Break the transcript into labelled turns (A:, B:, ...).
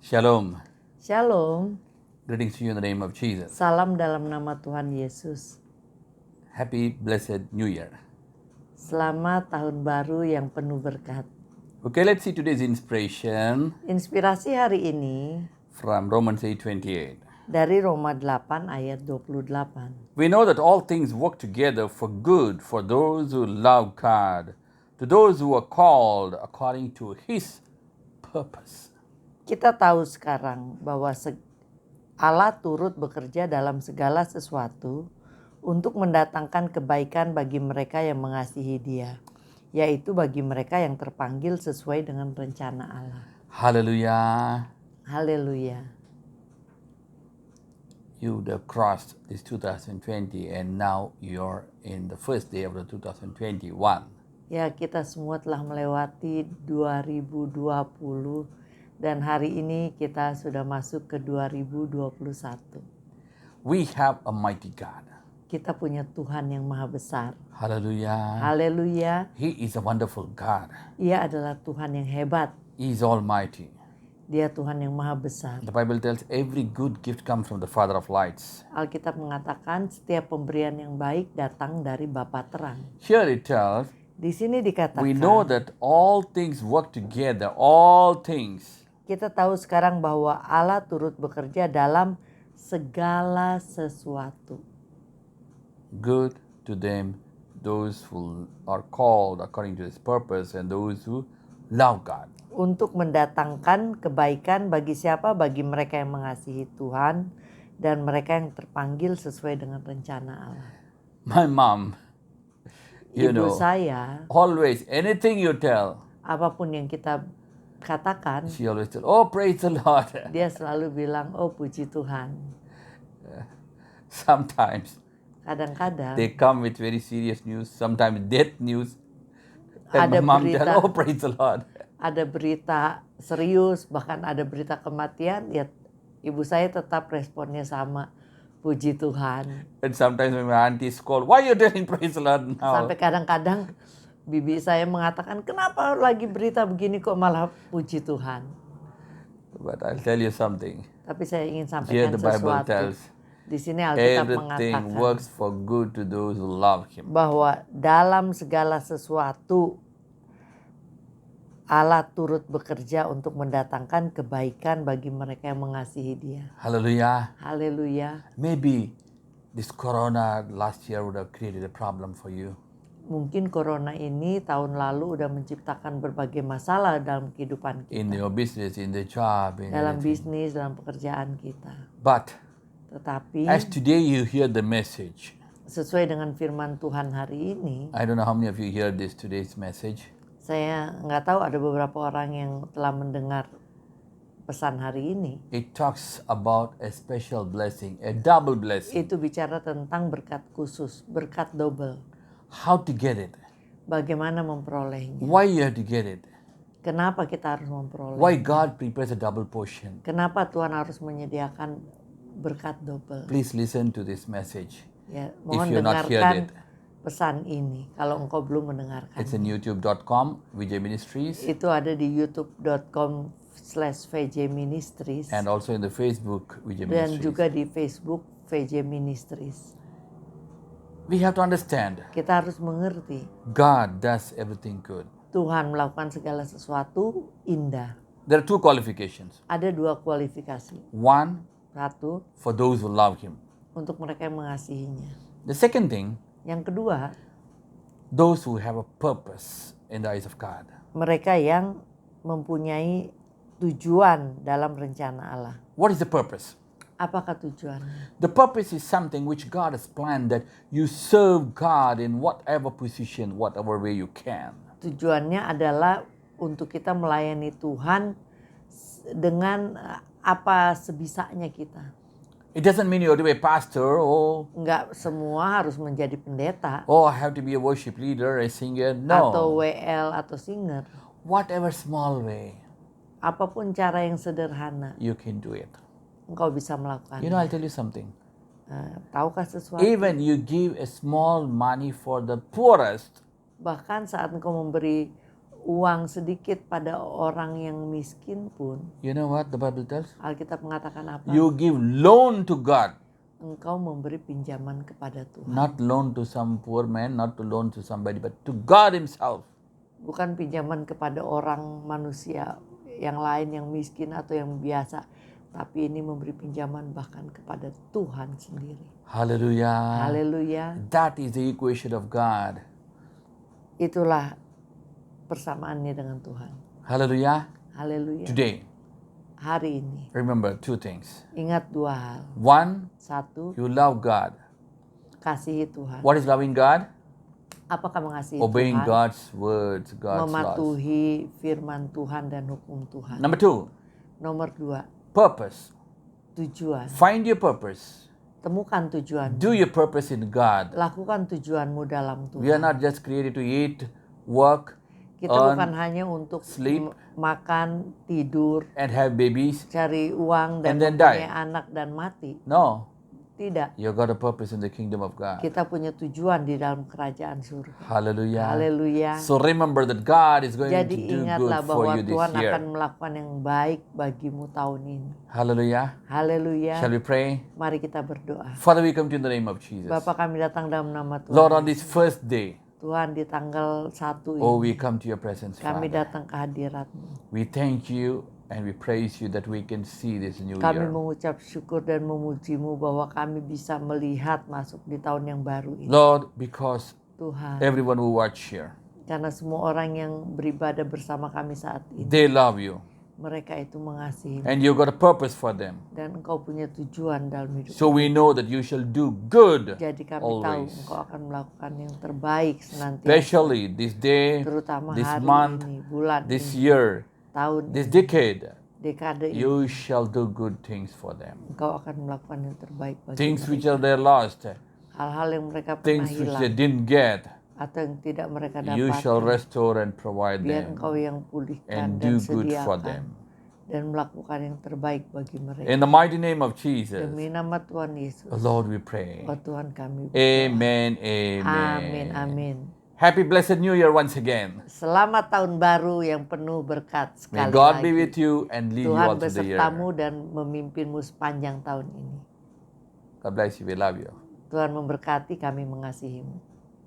A: Shalom.
B: Shalom,
A: Greetings to you in the name of Jesus.
B: salam dalam nama Tuhan Yesus.
A: Happy, blessed New Year.
B: Selamat tahun baru yang penuh berkat.
A: Okay, let's see today's inspiration
B: Inspirasi hari ini
A: from Romans 8:28.
B: dari Roma 8 ayat 28.
A: We know that all things work together for good for those who love God, to those who are called according to His purpose.
B: Kita tahu sekarang bahwa Allah turut bekerja dalam segala sesuatu untuk mendatangkan kebaikan bagi mereka yang mengasihi Dia, yaitu bagi mereka yang terpanggil sesuai dengan rencana Allah.
A: Hallelujah.
B: Haleluya.
A: You would have crossed this 2020 and now you're in the first day of the 2021.
B: Ya, kita semua telah melewati 2020 dan hari ini kita sudah masuk ke 2021.
A: We have a mighty God.
B: Kita punya Tuhan yang maha besar.
A: Hallelujah.
B: Haleluya.
A: He is a wonderful God.
B: Ia adalah Tuhan yang hebat.
A: He is almighty.
B: Dia Tuhan yang maha besar.
A: The Bible tells every good gift comes from the Father of lights.
B: Alkitab mengatakan setiap pemberian yang baik datang dari Bapa terang.
A: Here it tells,
B: Di sini dikatakan,
A: we know that all things work together, all things.
B: kita tahu sekarang bahwa Allah turut bekerja dalam segala sesuatu.
A: Good to them, those who are called according to His purpose and those who love God.
B: Untuk mendatangkan kebaikan bagi siapa? Bagi mereka yang mengasihi Tuhan dan mereka yang terpanggil sesuai dengan rencana Allah.
A: My mom, you
B: Ibu
A: know,
B: saya,
A: always, anything you tell,
B: apapun yang kita katakan,
A: she always tells, oh, praise the Lord.
B: dia selalu bilang, oh puji Tuhan.
A: Sometimes
B: Kadang-kadang
A: they come with very serious news, sometimes death news. And
B: Ada
A: my mom
B: berita.
A: tells, oh, praise the Lord.
B: ada berita serius, bahkan ada berita kematian, ya ibu saya tetap responnya sama, puji Tuhan.
A: And sometimes when my auntie scold, why you telling praise the Lord now?
B: Sampai kadang-kadang bibi saya mengatakan, kenapa lagi berita begini kok malah puji Tuhan.
A: But I'll tell you something.
B: Tapi saya ingin
A: Here
B: sampaikan
A: the Bible
B: sesuatu.
A: tells,
B: Di sini Alkitab
A: everything
B: mengatakan
A: works for good to those who love Him.
B: bahwa dalam segala sesuatu Allah turut bekerja untuk mendatangkan kebaikan bagi mereka yang mengasihi Dia.
A: Hallelujah.
B: Haleluya.
A: Maybe this corona last year would have created a problem for you.
B: Mungkin corona ini tahun lalu udah menciptakan berbagai masalah dalam kehidupan kita.
A: In your business, in the job, in
B: Dalam
A: everything.
B: bisnis, dalam pekerjaan kita.
A: But
B: Tetapi
A: as today you hear the message,
B: sesuai dengan firman Tuhan hari ini,
A: I don't know how many of you hear today's message.
B: saya nggak tahu ada beberapa orang yang telah mendengar pesan hari ini.
A: It talks about a special blessing, a double blessing.
B: Itu bicara tentang berkat khusus, berkat double.
A: How to get it?
B: Bagaimana memperolehnya?
A: Why you have to get it?
B: Kenapa kita harus memperoleh?
A: Why God prepares a double portion?
B: Kenapa Tuhan harus menyediakan berkat double?
A: Please listen to this message.
B: Ya, mohon
A: you've not heard
B: dengarkan pesan ini. Kalau engkau belum mendengarkan,
A: It's in youtube.com, Vijay Ministries,
B: itu ada di youtube.com/VJ Ministries
A: and also in the Facebook, Vijay
B: dan
A: Ministries.
B: juga di Facebook VJ Ministries.
A: We have to understand,
B: Kita harus mengerti
A: God does everything good.
B: Tuhan melakukan segala sesuatu indah.
A: There are two qualifications.
B: Ada dua kualifikasi.
A: One,
B: Satu,
A: for those who love Him.
B: untuk mereka yang mengasihinya.
A: The second thing,
B: Yang kedua,
A: those who have a purpose in the eyes of God.
B: mereka yang mempunyai tujuan dalam rencana Allah.
A: What is the purpose?
B: Apakah tujuannya?
A: The purpose is something which God has planned, that you serve God in whatever position, whatever way you can.
B: Tujuannya adalah untuk kita melayani Tuhan dengan apa sebisanya kita.
A: It doesn't mean you have to be a pastor,
B: Enggak semua harus menjadi pendeta
A: I have to be a worship leader, a singer.
B: atau
A: No.
B: WL atau singer.
A: Whatever small way,
B: Apapun cara yang sederhana,
A: you can do it.
B: engkau bisa melakukannya.
A: You know, I'll tell you something.
B: Tahukah sesuatu?
A: Even you give a small money for the poorest,
B: Bahkan saat engkau memberi uang sedikit pada orang yang miskin pun,
A: you know what the Bible tells?
B: Alkitab mengatakan apa?
A: You give loan to God,
B: Engkau memberi pinjaman kepada Tuhan.
A: not loan to some poor man, not to loan to somebody, but to God Himself.
B: Bukan pinjaman kepada orang manusia yang lain yang miskin atau yang biasa, tapi ini memberi pinjaman bahkan kepada Tuhan sendiri.
A: Hallelujah.
B: Haleluya.
A: That is the equation of God.
B: Itulah persamaannya dengan Tuhan.
A: Hallelujah.
B: Haleluya.
A: Today,
B: Hari ini
A: remember two things.
B: ingat dua hal.
A: One,
B: Satu,
A: you love God.
B: kasihi Tuhan.
A: What is loving God?
B: Apakah mengasihi
A: Obeying
B: Tuhan?
A: God's words, God's laws.
B: Mematuhi firman Tuhan dan hukum Tuhan.
A: Number two,
B: Nomor dua,
A: purpose.
B: tujuan.
A: Find your purpose.
B: Temukan tujuan.
A: Do your purpose in God.
B: Lakukan tujuanmu dalam
A: We are
B: Tuhan.
A: not just created to eat, work,
B: Kita
A: earn,
B: bukan hanya untuk
A: sleep,
B: makan, tidur,
A: and have babies.
B: cari uang dan
A: And then
B: mempunyai
A: die.
B: anak dan mati.
A: No,
B: Tidak.
A: you got a purpose in the kingdom of God.
B: Kita punya tujuan di dalam kerajaan surga.
A: Hallelujah.
B: Haleluya.
A: So remember that God is going to
B: Jadi
A: do good
B: ingatlah
A: for
B: bahwa
A: you this
B: Tuhan
A: year.
B: akan melakukan yang baik bagimu tahun ini.
A: Hallelujah.
B: Haleluya.
A: Shall we pray?
B: Mari kita berdoa.
A: Father, we come to you in the name of Jesus.
B: Bapa, kami datang dalam nama Tuhan.
A: Lord, on this first day,
B: Tuhan, di tanggal 1 ini
A: oh, we come to your presence,
B: kami
A: Father.
B: datang ke hadirat-Mu.
A: We thank you and we praise you that we can see this new
B: Kami
A: year.
B: mengucap syukur dan memuji-Mu bahwa kami bisa melihat masuk di tahun yang baru ini.
A: Lord, because
B: Tuhan,
A: everyone who watch here,
B: karena semua orang yang beribadah bersama kami saat ini,
A: they love you
B: mereka itu mengasihi
A: and you got a purpose for them.
B: dan Engkau punya tujuan dalam hidup.
A: So we know that you shall do good
B: Jadi kami tahu
A: always.
B: Engkau akan melakukan yang terbaik senantiasa.
A: Especially this day,
B: Terutama
A: this
B: hari
A: month,
B: ini, bulan
A: this
B: ini,
A: year,
B: tahun
A: this
B: ini,
A: decade,
B: dekade ini.
A: you shall do good things for them.
B: Engkau akan melakukan yang terbaik bagi
A: Things which
B: mereka.
A: are there lost,
B: Hal-hal yang mereka pernah
A: things which they
B: hilang
A: didn't get,
B: atau yang tidak mereka
A: you shall
B: dapatkan.
A: restore and provide
B: Biar
A: them
B: Engkau yang pulihkan
A: and
B: dan
A: do good for
B: sediakan
A: them.
B: dan melakukan yang terbaik bagi mereka.
A: In the mighty name of Jesus,
B: Demi nama Tuhan Yesus.
A: Lord, we pray.
B: Oh Tuhan kami berdoa.
A: Amen, amen.
B: Amin, amin.
A: Happy blessed New Year once again.
B: Selamat tahun baru yang penuh berkat
A: May
B: sekali
A: God
B: lagi.
A: be with you and lead you
B: Tuhan
A: all through the year.
B: besertamu dan memimpinmu sepanjang tahun ini.
A: God bless you. We love you.
B: Tuhan memberkati, kami mengasihimu.